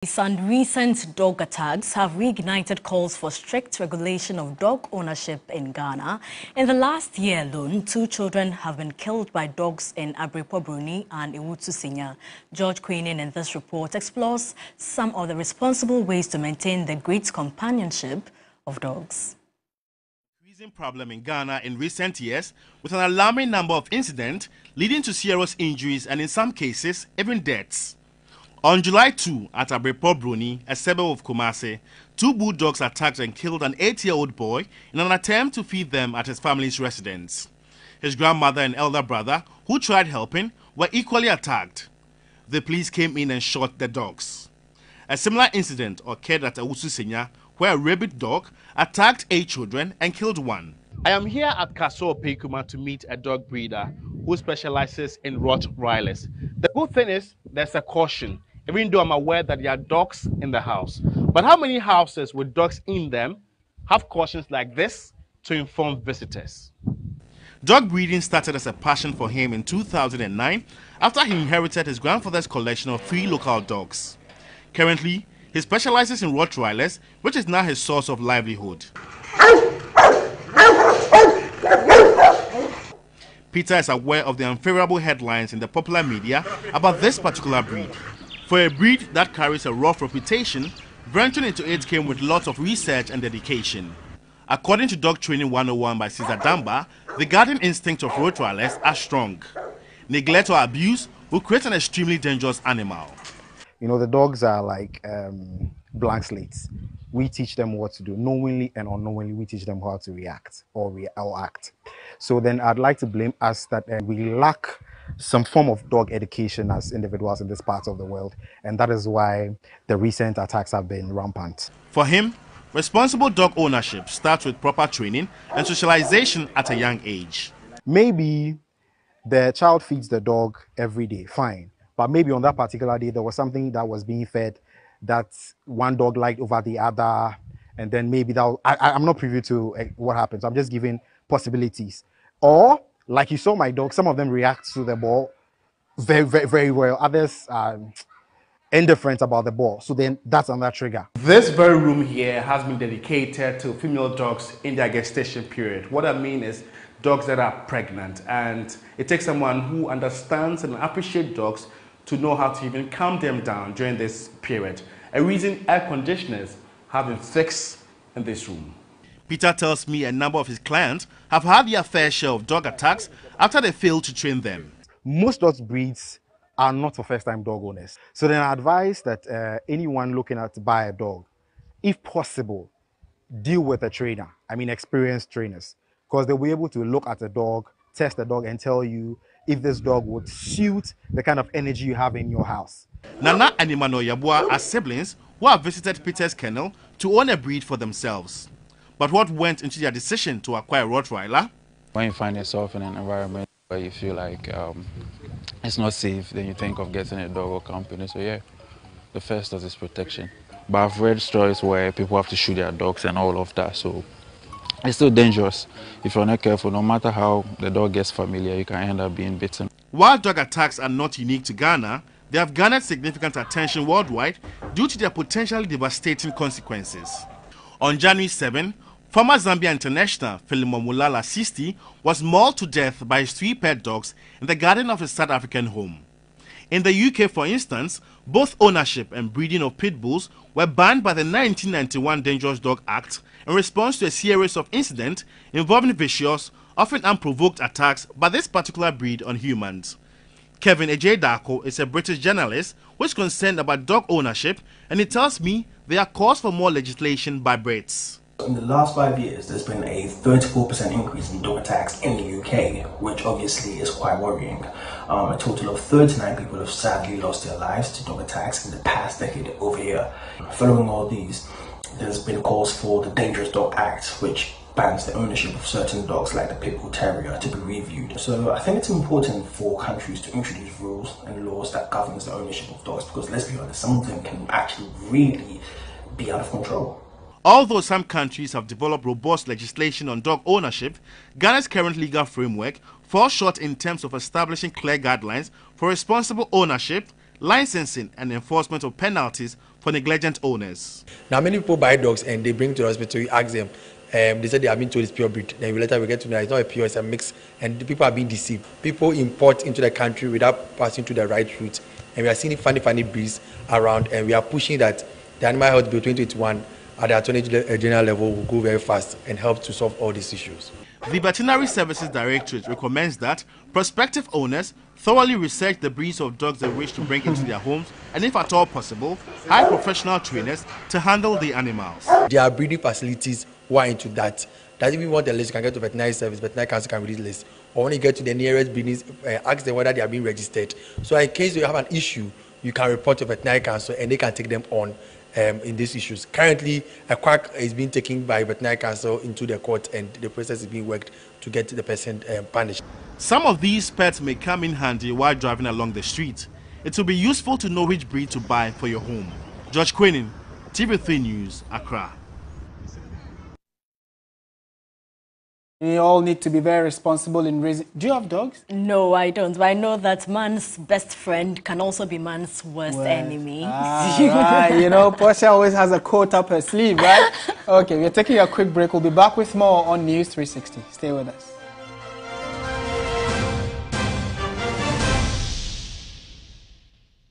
Some recent dog attacks have reignited calls for strict regulation of dog ownership in Ghana. In the last year alone, 2 children have been killed by dogs in Abrepor Bruni and Ewutu Senya. George Queenan in this report explores some of the responsible ways to maintain the great companionship of dogs. Increasing problem in Ghana in recent years, with an alarming number of incidents leading to serious injuries and in some cases even deaths. On July 2, at Abrepor Bruni, a suburb of Kumasi, 2 bulldogs attacked and killed an 8-year-old boy in an attempt to feed them at his family's residence. His grandmother and elder brother, who tried helping, were equally attacked. The police came in and shot the dogs. A similar incident occurred at Ewutu Senya, where a rabid dog attacked 8 children and killed 1. I am here at Kaso Opekuma to meet a dog breeder who specializes in Rottweilers. The good thing is there's a caution, even though I'm aware that there are dogs in the house. But how many houses with dogs in them have cautions like this to inform visitors? Dog breeding started as a passion for him in 2009 after he inherited his grandfather's collection of 3 local dogs. Currently, he specializes in Rottweilers, which is now his source of livelihood. Peter is aware of the unfavorable headlines in the popular media about this particular breed. For a breed that carries a rough reputation, venturing into it came with lots of research and dedication. According to Dog Training 101 by Cesar Damba, the guardian instincts of Rottweilers are strong. Neglect or abuse will create an extremely dangerous animal. You know, the dogs are like blank slates. We teach them what to do. Knowingly and unknowingly, we teach them how to react or act. So then I'd like to blame us that we lack some form of dog education as individuals in this part of the world. And that is why the recent attacks have been rampant. For him, responsible dog ownership starts with proper training and socialization at a young age. Maybe the child feeds the dog every day, fine. But maybe on that particular day, there was something that was being fed that one dog liked over the other. And then maybe that I'm not privy to what happens. I'm just giving possibilities. Or, like you saw my dog, some of them react to the ball very, very, very well. Others are indifferent about the ball. So then that's another trigger. This very room here has been dedicated to female dogs in their gestation period. What I mean is dogs that are pregnant. And it takes someone who understands and appreciates dogs to know how to even calm them down during this period. A reason air conditioners have been fixed in this room. Peter tells me a number of his clients have had their fair share of dog attacks after they failed to train them. Most dog breeds are not for first-time dog owners. So then I advise that anyone looking to buy a dog, if possible, deal with a trainer. I mean experienced trainers, because they'll be able to look at the dog, test the dog, and tell you if this dog would suit the kind of energy you have in your house. Nana and Emmanuel Yabua are siblings who have visited Peter's kennel to own a breed for themselves. But what went into their decision to acquire Rottweiler? When you find yourself in an environment where you feel like it's not safe, then you think of getting a dog or company. So yeah, the first is protection. But I've read stories where people have to shoot their dogs and all of that. So it's still dangerous. If you're not careful, no matter how the dog gets familiar, you can end up being bitten. While dog attacks are not unique to Ghana, they have garnered significant attention worldwide due to their potentially devastating consequences. On January 7, former Zambia international Philemon Mulala 60 was mauled to death by his 3 pet dogs in the garden of his South African home. In the UK, for instance, both ownership and breeding of pit bulls were banned by the 1991 Dangerous Dog Act in response to a series of incidents involving vicious, often unprovoked attacks by this particular breed on humans. Kevin Ejeidako is a British journalist who is concerned about dog ownership, and he tells me there are calls for more legislation by Brits. In the last 5 years, there's been a 34% increase in dog attacks in the UK, which obviously is quite worrying. A total of 39 people have sadly lost their lives to dog attacks in the past decade over here. Following all these, there's been calls for the Dangerous Dog Act, which bans the ownership of certain dogs like the Pit Bull Terrier to be reviewed. So I think it's important for countries to introduce rules and laws that governs the ownership of dogs, because let's be honest, some of them can actually really be out of control. Although some countries have developed robust legislation on dog ownership, Ghana's current legal framework falls short in terms of establishing clear guidelines for responsible ownership, licensing and enforcement of penalties for negligent owners. Now, many people buy dogs and they bring to the hospital, you ask them, they said they have been told it's pure breed. Then later we get to know it's not a pure, it's a mix, and the people are being deceived. People import into the country without passing through the right route, and we are seeing funny breeds around, and we are pushing that the Animal Health Bill 2021 at the Attorney General level will go very fast and help to solve all these issues. The Veterinary Services Directorate recommends that prospective owners thoroughly research the breeds of dogs they wish to bring into their homes, and if at all possible, hire professional trainers to handle the animals. There are breeding facilities who are into that. That if you want a list, you can get to veterinary service, veterinary council can release a list. Or when you get to the nearest breeding, ask them whether they are being registered. So in case you have an issue, you can report to veterinary council and they can take them on in these issues. Currently, a quack is being taken by veterinary council into the court, and the process is being worked to get the person punished. Some of these pets may come in handy while driving along the street. It will be useful to know which breed to buy for your home. George Quenin, TV3 News, Accra. We all need to be very responsible in raising. Do you have dogs? No, I don't. But I know that man's best friend can also be man's worst enemy. Right. You know, Portia always has a quote up her sleeve, right? Okay, we're taking a quick break. We'll be back with more on News 360. Stay with us.